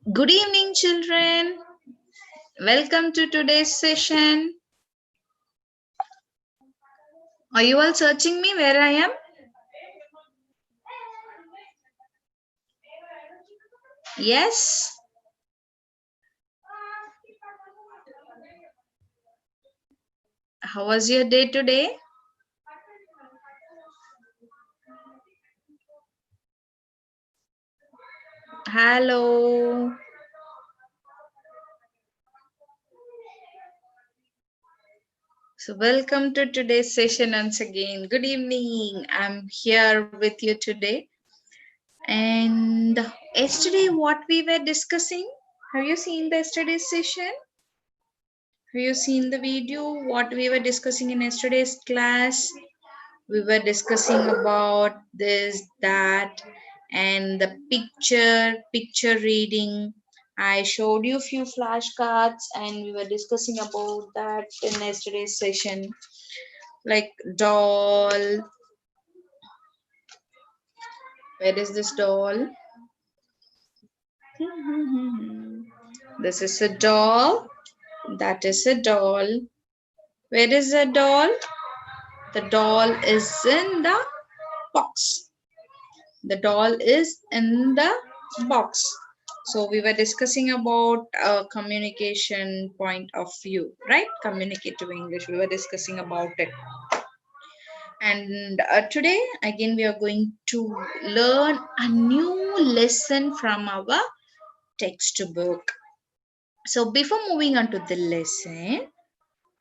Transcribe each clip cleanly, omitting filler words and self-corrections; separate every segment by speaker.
Speaker 1: Good evening, children. Welcome to today's session. Are you all searching me where I am? Yes. How was your day today? Hello. So, welcome to today's session once again. Good evening. I'm here with you today. And yesterday, what we were discussing? Have you seen the yesterday's session? Have you seen the video? What we were discussing in yesterday's class? We were discussing about this, that, and the picture reading. I showed you a few flashcards and we were discussing about that in yesterday's session, like doll. Where is this doll? This is a doll. That is a doll. Where is the doll? The doll is in the box. The doll is in the box. So we were discussing about communication point of view, right? Communicative English. We were discussing about it. And today, again, we are going to learn a new lesson from our textbook. So before moving on to the lesson,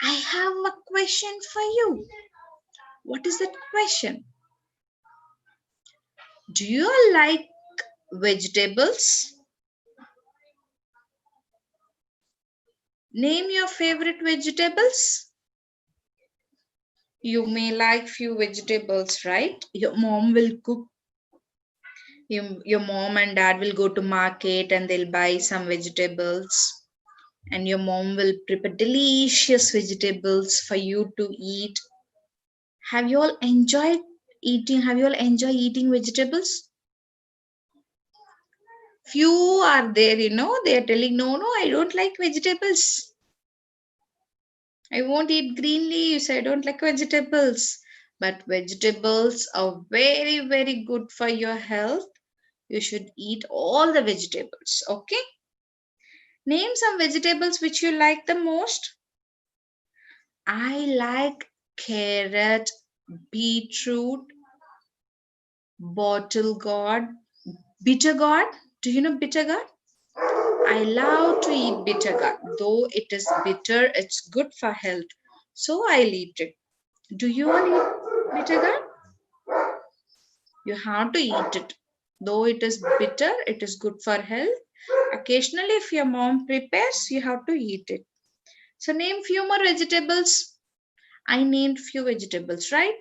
Speaker 1: I have a question for you. What is that question? Do you like vegetables? Name your favorite vegetables. You may like few vegetables, right? Your mom will cook. Your mom and dad will go to market and they'll buy some vegetables. And your mom will prepare delicious vegetables for you to eat. Have you all enjoyed eating? Have you all enjoyed eating vegetables? Few are there, they are telling, no, I don't like vegetables. I won't eat green leaves. I don't like vegetables. But vegetables are very, very good for your health. You should eat all the vegetables. Okay? Name some vegetables which you like the most. I like carrot, beetroot, bottle gourd, bitter gourd. Do you know bitter gourd? I love to eat bitter gourd. Though it is bitter, it's good for health. So I'll eat it. Do you all eat bitter gourd? You have to eat it. Though it is bitter, it is good for health. Occasionally, if your mom prepares, you have to eat it. So name few more vegetables. I named few vegetables, right?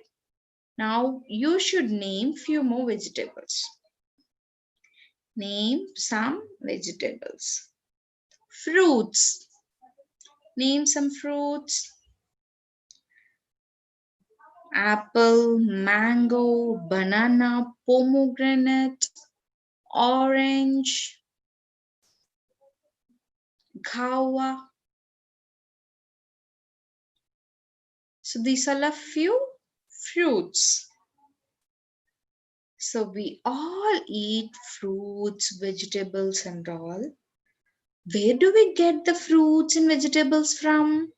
Speaker 1: Now you should name few more vegetables. Name some vegetables. Fruits. Name some fruits. Apple, mango, banana, pomegranate, orange, guava. So these are a few fruits. So we all eat fruits, vegetables and all. Where do we get the fruits and vegetables from?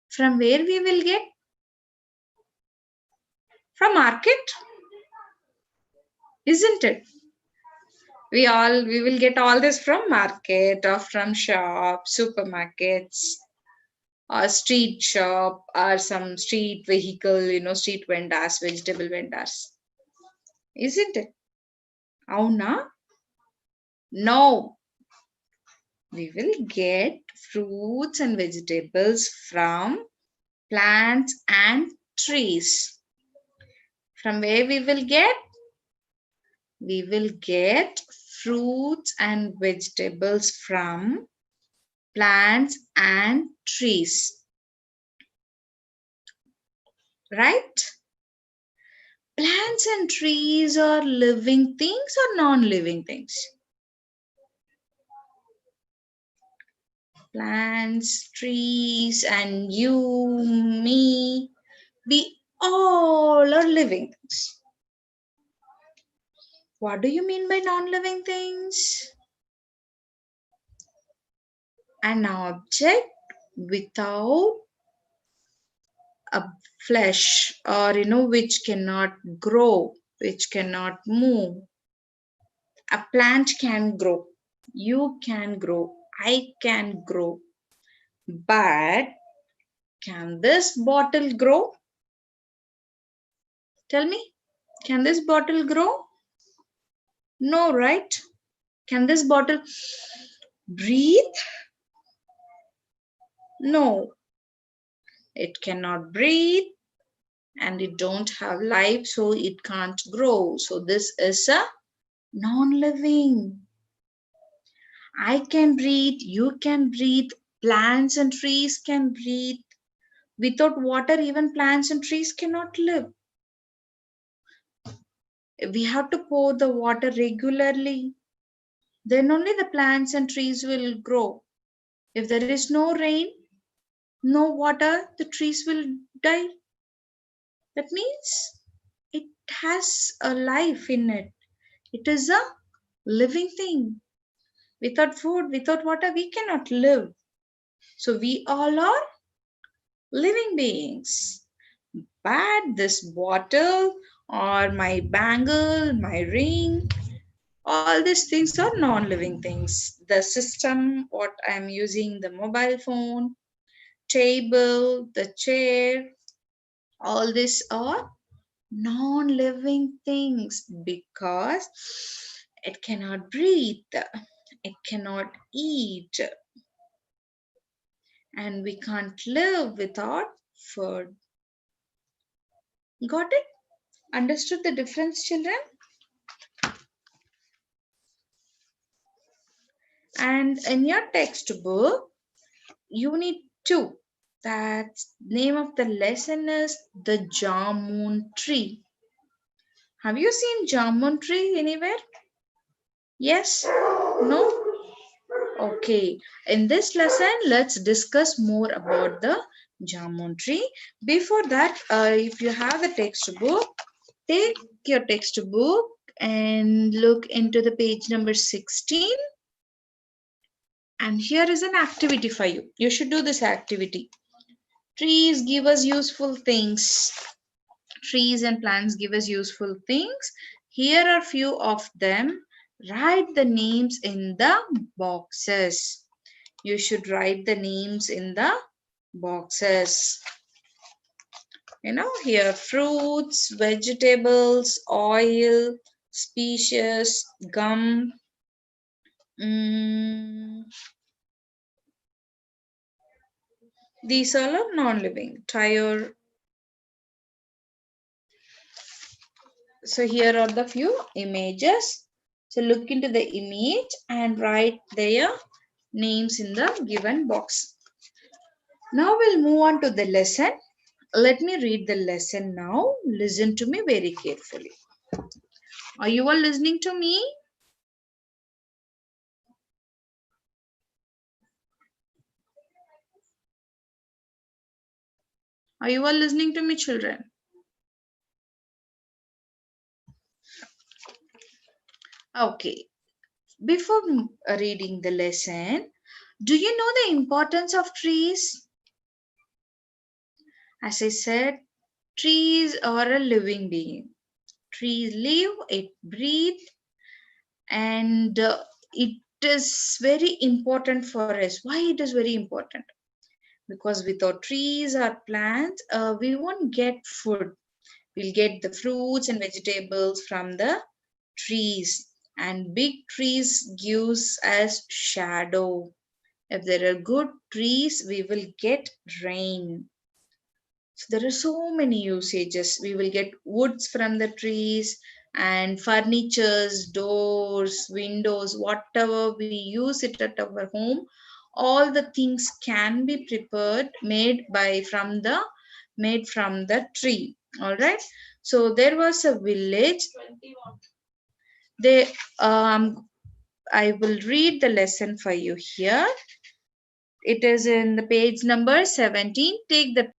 Speaker 1: From where we will get? From market, isn't it? We will get all this from market or from shop, supermarkets, or street shop, or some street vehicle, street vendors, vegetable vendors. Isn't it? Auna? No. We will get fruits and vegetables from plants and trees. From where we will get? We will get fruits and vegetables from plants and trees. Right? Plants and trees are living things or non living things? Plants, trees, and you, me, we all are living things. What do you mean by non-living things? An object without a flesh, or which cannot grow, which cannot move. A plant can grow, you can grow, I can grow, but can this bottle grow? Tell me, can this bottle grow? No, right? Can this bottle breathe? No, it cannot breathe and it don't have life, so it can't grow. So this is a non-living. I can breathe, you can breathe, plants and trees can breathe. Without water, even plants and trees cannot live. We have to pour the water regularly. Then only the plants and trees will grow. If there is no rain, no water, the trees will die. That means it has a life in it. It is a living thing. Without food, without water, we cannot live. So we all are living beings. But this bottle or my bangle, my ring, all these things are non-living things. The system, what I'm using, the mobile phone, table, the chair, all these are non-living things because it cannot breathe, it cannot eat, and we can't live without food. Got it? Understood the difference, children? And in your textbook, unit 2, that name of the lesson is the jamun tree. Have you seen jamun tree anywhere? Yes? No? Okay. In this lesson, let's discuss more about the jamun tree. Before that, if you have the textbook, take your textbook and look into the page number 16. And here is an activity for you. You should do this activity. Trees give us useful things. Trees and plants give us useful things. Here are few of them. Write the names in the boxes. You should write the names in the boxes. Here fruits, vegetables, oil, species, gum. These all are non-living. Tire. So here are the few images. So look into the image and write their names in the given box. Now we'll move on to the lesson. Let me read the lesson now. Listen to me very carefully. Are you all listening to me? Are you all listening to me, children? Okay. Before reading the lesson, do you know the importance of trees? As I said, trees are a living being. Trees live, it breathes, and it is very important for us. Why it is very important? Because without trees or plants, we won't get food. We'll get the fruits and vegetables from the trees, and big trees gives us shadow. If there are good trees, we will get rain. So there are so many usages. We will get woods from the trees and furnitures, doors, windows, whatever we use it at our home. All the things can be prepared, made from the tree. All right. So there was a village. They I will read the lesson for you here. It is in the page number 17. Take the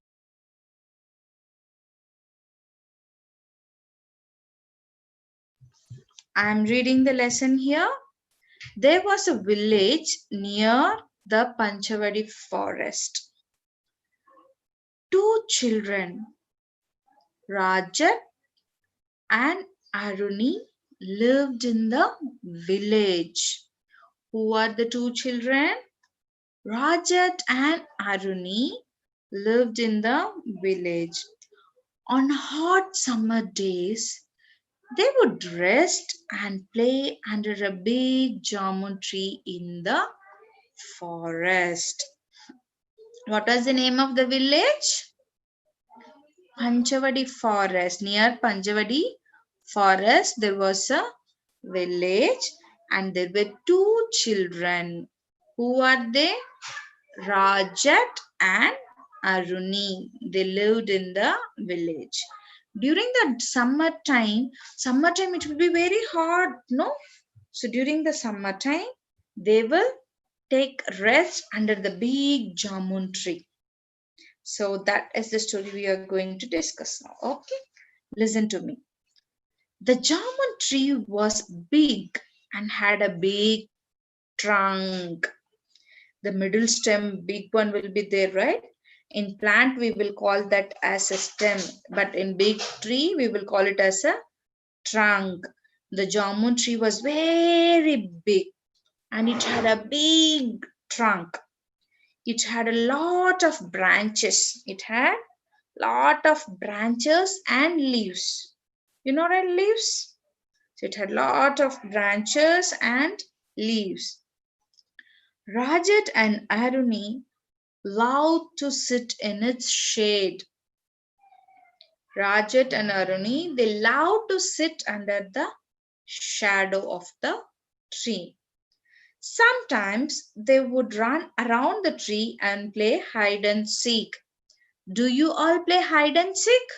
Speaker 1: I am reading the lesson here. There was a village near the Panchavadi forest. Two children, Rajat and Aruni, lived in the village. Who are the two children? Rajat and Aruni lived in the village. On hot summer days, they would rest and play under a big jamun tree in the forest. What was the name of the village? Panchavadi forest. Near Panchavadi forest, there was a village and there were two children. Who are they? Rajat and Aruni. They lived in the village. During the summertime it will be very hot, no? So during the summertime, they will take rest under the big jamun tree. So that is the story we are going to discuss now. Okay, listen to me. The jamun tree was big and had a big trunk. The middle stem, big one will be there, right? In plant, we will call that as a stem, but in big tree, we will call it as a trunk. The jamun tree was very big and it had a big trunk. It had a lot of branches. It had lot of branches and leaves. You know what leaves? So it had lot of branches and leaves. Rajat and Aruni loved to sit in its shade. Rajat and Aruni, they loved to sit under the shadow of the tree. Sometimes they would run around the tree and play hide and seek. Do you all play hide and seek?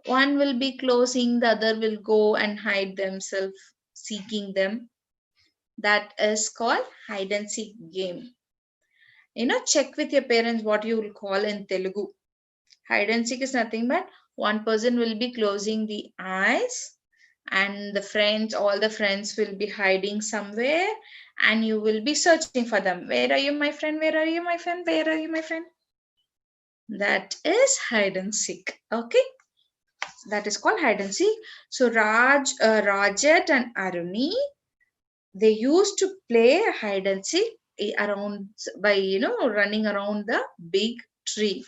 Speaker 1: One will be closing, the other will go and hide themselves, seeking them. That is called hide and seek game. Check with your parents what you will call in Telugu. Hide and seek is nothing but one person will be closing the eyes and all the friends will be hiding somewhere and you will be searching for them. Where are you, my friend? Where are you, my friend? Where are you, my friend? That is hide and seek. Okay. That is called hide and seek. So Rajat and Aruni, they used to play hide and seek around by running around the big tree.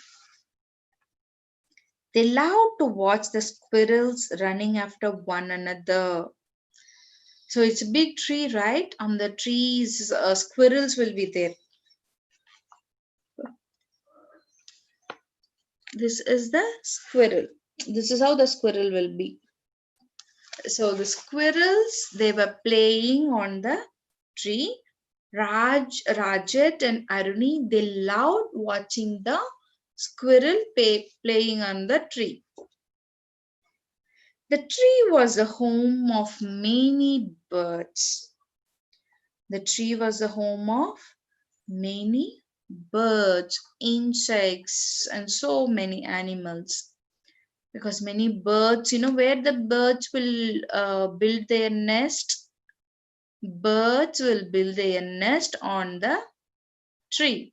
Speaker 1: They love to watch the squirrels running after one another. So it's a big tree, right? On the trees, squirrels will be there. This is the squirrel. This is how the squirrel will be. So the squirrels, they were playing on the tree. Rajat and Aruni, they loved watching the squirrel playing on the tree. The tree was the home of many birds. The tree was the home of many birds, insects, and so many animals. Because many birds, where the birds will build their nest, birds will build their nest on the tree.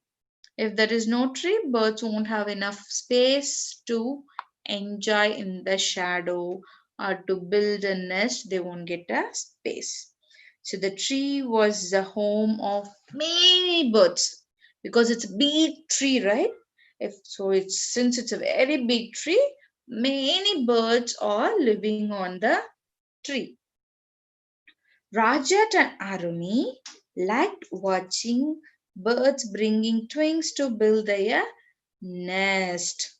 Speaker 1: If there is no tree, birds won't have enough space to enjoy in the shadow or to build a nest. They won't get a space. So the tree was the home of many birds because it's a big tree, right? Since it's a very big tree, many birds are living on the tree. Rajat and Aruni liked watching birds bringing twigs to build their nest.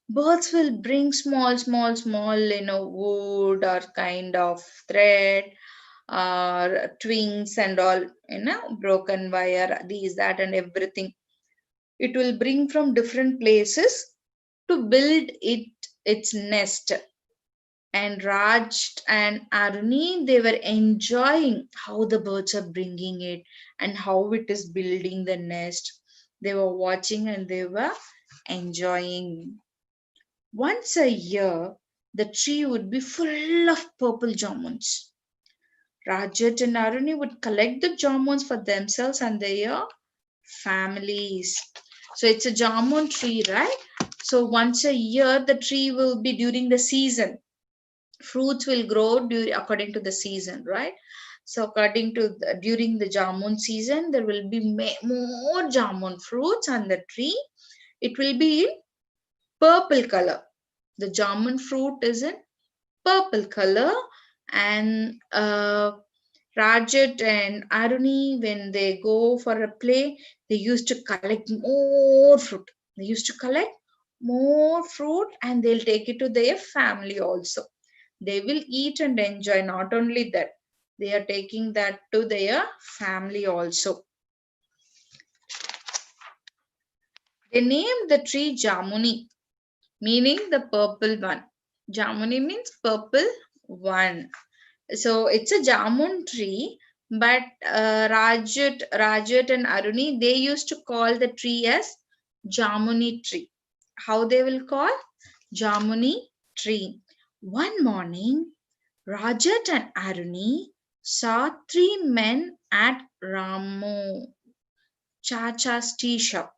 Speaker 1: Birds will bring small, wood or kind of thread or twigs and all, broken wire, these, that, and everything. It will bring from different places to build its nest. And Raj and Aruni, they were enjoying how the birds are bringing it and how it is building the nest. They were watching and they were enjoying. Once a year, the tree would be full of purple jamuns. Rajat and Aruni would collect the jamuns for themselves and their families. So it's a jamun tree, right? So once a year, the tree will be during the season. Fruits will grow according to the season, right? So according to during the jamun season, there will be more jamun fruits on the tree. It will be in purple color. The jamun fruit is in purple color, and Rajat and Aruni, when they go for a play, they used to collect more fruit. They used to collect more fruit and they'll take it to their family also. They will eat and enjoy. Not only that, they are taking that to their family also. They named the tree Jamuni, meaning the purple one. Jamuni means purple one. So it's a jamun tree, but Rajat and Aruni, they used to call the tree as Jamuni tree. How they will call? Jamuni tree. One morning, Rajat and Aruni saw three men at Ramu Chacha's tea shop.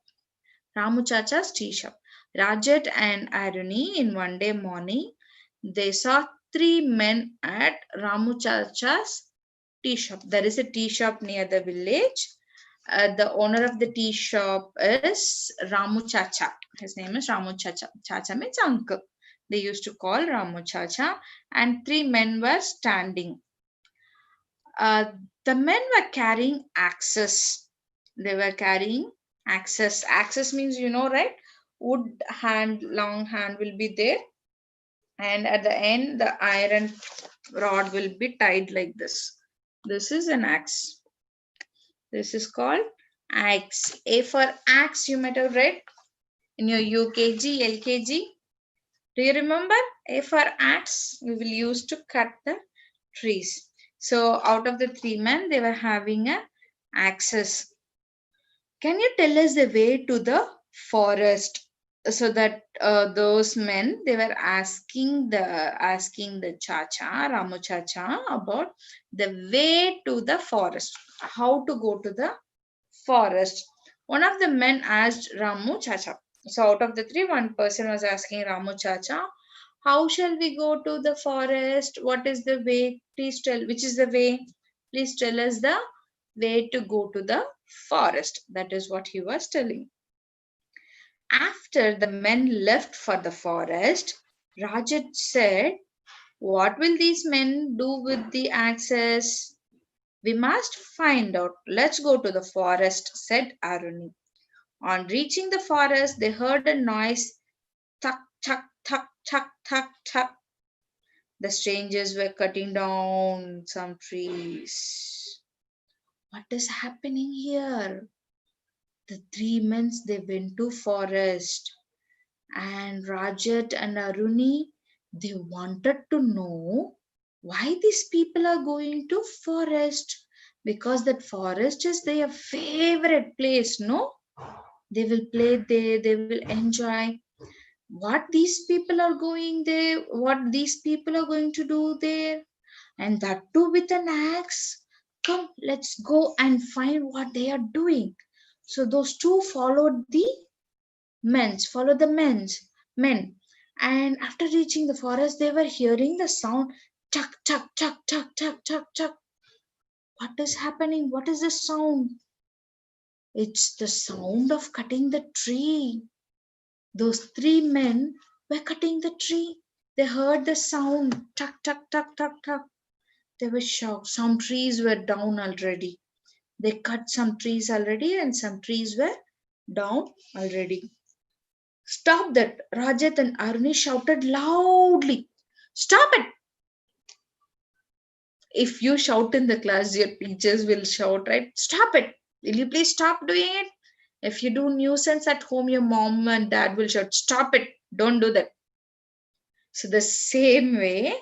Speaker 1: Ramu Chacha's tea shop. Rajat and Aruni in one day morning, they saw three men at Ramu Chacha's tea shop. There is a tea shop near the village. The owner of the tea shop is Ramu Chacha. His name is Ramu Chacha. Chacha means uncle. They used to call Ramu Chacha, and three men were standing. Uh, the men were carrying axes. They were carrying axes. Axes means, you know, right? Wood hand, long hand will be there, and at the end, the iron rod will be tied like this. This is an axe. This is called axe. A for axe, you might have read in your UKG, LKG. Do you remember? A for axe, we will use to cut the trees. So out of the three men, they were having a axes. Can you tell us the way to the forest? So that those men, they were asking the Chacha, Ramu Chacha, about the way to the forest, how to go to the forest. One of the men asked Ramu Chacha. So out of the three, one person was asking Ramu Chacha, how shall we go to the forest? What is the way? Please tell, which is the way? Please tell us the way to go to the forest. That is what he was telling. After the men left for the forest, Rajat said, what will these men do with the axes? We must find out. Let's go to the forest, said Aruni. On reaching the forest, they heard a noise, tuck, tuck, tuck, tuck, tuck, tuck. The strangers were cutting down some trees. What is happening here? The three men, they went to forest, and Rajat and Aruni, they wanted to know why these people are going to forest, because that forest is their favorite place, no? They will play there, they will enjoy. What these people are going there, what these people are going to do there, and that too with an axe. Come, let's go and find what they are doing. So those two followed the men. And after reaching the forest, they were hearing the sound, chuck, chuck, chuck, chuck, chuck, chuck, chuck. What is happening? What is the sound? It's the sound of cutting the tree. Those three men were cutting the tree. They heard the sound, tuck, tuck, tuck, tuck, tuck. They were shocked. Some trees were down already. They cut some trees already, and some trees were down already. Stop that! Rajat and Aruni shouted loudly. Stop it! If you shout in the class, your teachers will shout, right? Stop it! Will you please stop doing it? If you do nuisance at home, your mom and dad will shout, stop it! Don't do that. So the same way,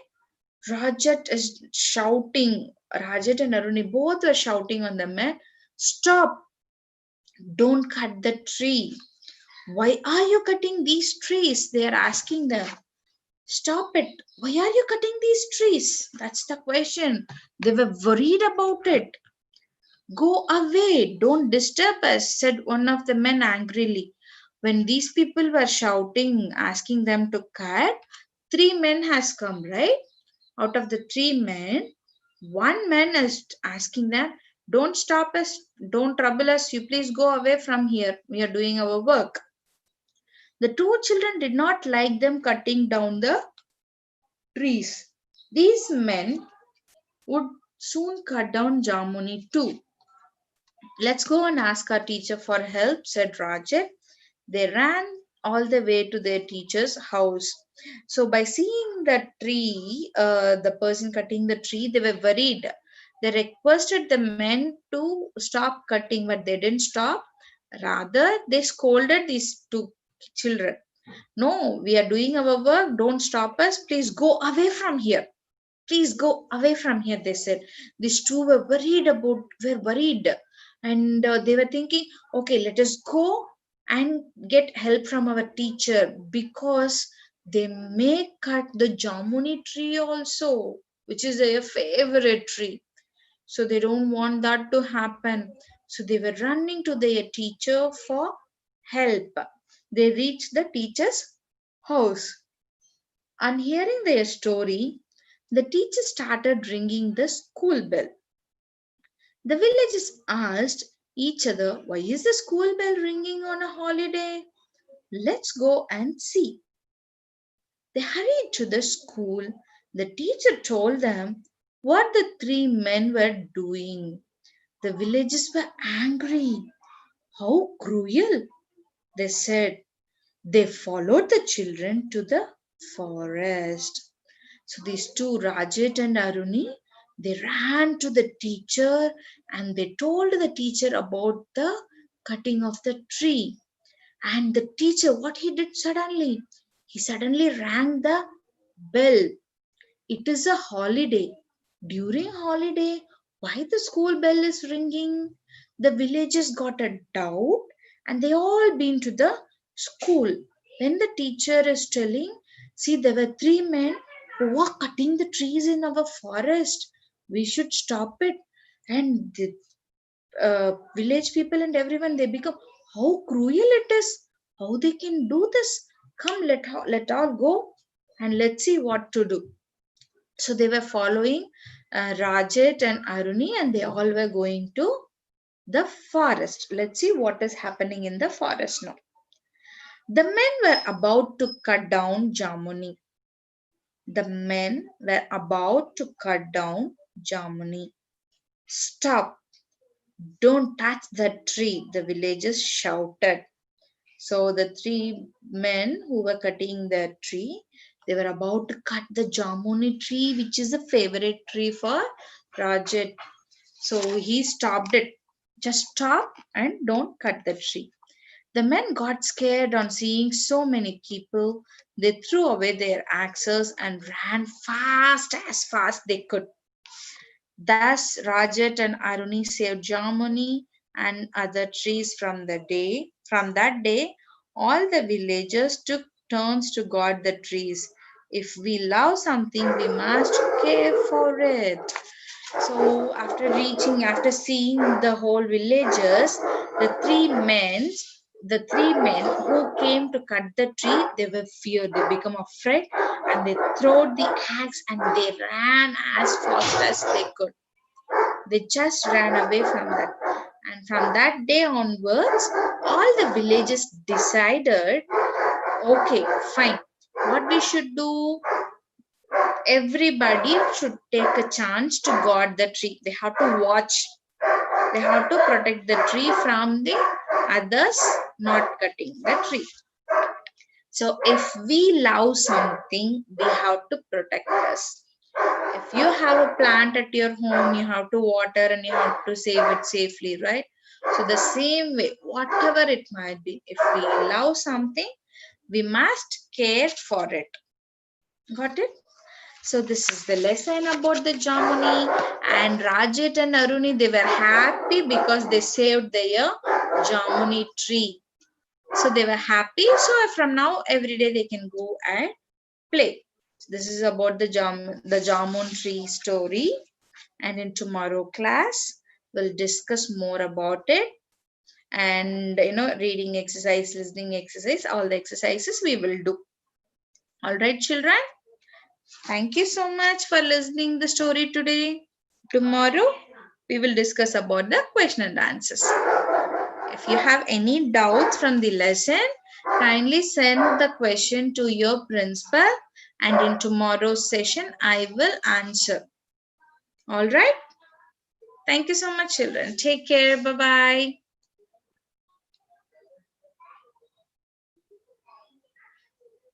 Speaker 1: Rajat is shouting. Rajat and Aruni both were shouting on the men. Stop! Don't cut the tree. Why are you cutting these trees? They are asking them. Stop it. Why are you cutting these trees? That's the question. They were worried about it. Go away. Don't disturb us, said one of the men angrily. When these people were shouting, asking them to cut, three men has come, right? Out of the three men, one man is asking them, don't stop us, don't trouble us, you please go away from here. We are doing our work. The two children did not like them cutting down the trees. These men would soon cut down Jamuni too. Let's go and ask our teacher for help, said Rajat. They ran all the way to their teacher's house. So, by seeing the tree, the person cutting the tree, they were worried. They requested the men to stop cutting, but they didn't stop. Rather, they scolded these two children. No, we are doing our work. Don't stop us. Please go away from here. Please go away from here, they said. These two were worried, and they were thinking, okay, let us go and get help from our teacher, because they may cut the Jamuni tree also, which is their favorite tree. So they don't want that to happen. So they were running to their teacher for help. They reached the teacher's house. On hearing their story, the teacher started ringing the school bell. The villagers asked each other, why is the school bell ringing on a holiday? Let's go and see. They hurried to the school. The teacher told them what the three men were doing. The villagers were angry. How cruel, they said. They followed the children to the forest. So these two, Rajat and Aruni, they ran to the teacher and they told the teacher about the cutting of the tree. And the teacher, what he did suddenly? He suddenly rang the bell. It is a holiday. During holiday, why the school bell is ringing? The villagers got a doubt and they all been to the school. Then the teacher is telling, see, there were three men who are cutting the trees in our forest. We should stop it. And the village people and everyone, they become, how cruel it is. How they can do this. Come, let all go and let's see what to do. So they were following Rajat and Aruni, and they all were going to the forest. Let's see what is happening in the forest now. The men were about to cut down Jamuni. The men were about to cut down Jamuni. Stop! Don't touch that tree, the villagers shouted. So the three men who were cutting the tree, they were about to cut the Jamuni tree, which is a favorite tree for Rajat. So he stopped it. Just stop and don't cut the tree. The men got scared on seeing so many people. They threw away their axes and ran as fast they could. Thus, Rajat and Aruni saved Jamuni and other trees From that day, all the villagers took turns to guard the trees. If we love something, we must care for it. So after seeing the whole villagers, the three men who came to cut the tree, they were feared. They become afraid and they threw the axe and they ran as fast as they could. They just ran away from that. And from that day onwards, all the villagers decided, okay, fine. What we should do, everybody should take a chance to guard the tree. They have to watch, they have to protect the tree from the others not cutting the tree. So if we love something, we have to protect us. If you have a plant at your home, you have to water and you have to save it safely, right? So the same way, whatever it might be, if we love something, we must care for it. Got it? So this is the lesson about the Jamuni, and Rajat and Aruni, they were happy because they saved their Jamuni tree. So they were happy. So from now every day they can go and play. This is about the Jamun tree story, and in tomorrow class we'll discuss more about it, and reading exercise, listening exercise, all the exercises we will do. All right, children. Thank you so much for listening the story today. Tomorrow we will discuss about the question and answers. If you have any doubts from the lesson, kindly send the question to your principal, and in tomorrow's session I will answer. All right. Thank you so much, children. Take care. Bye-bye.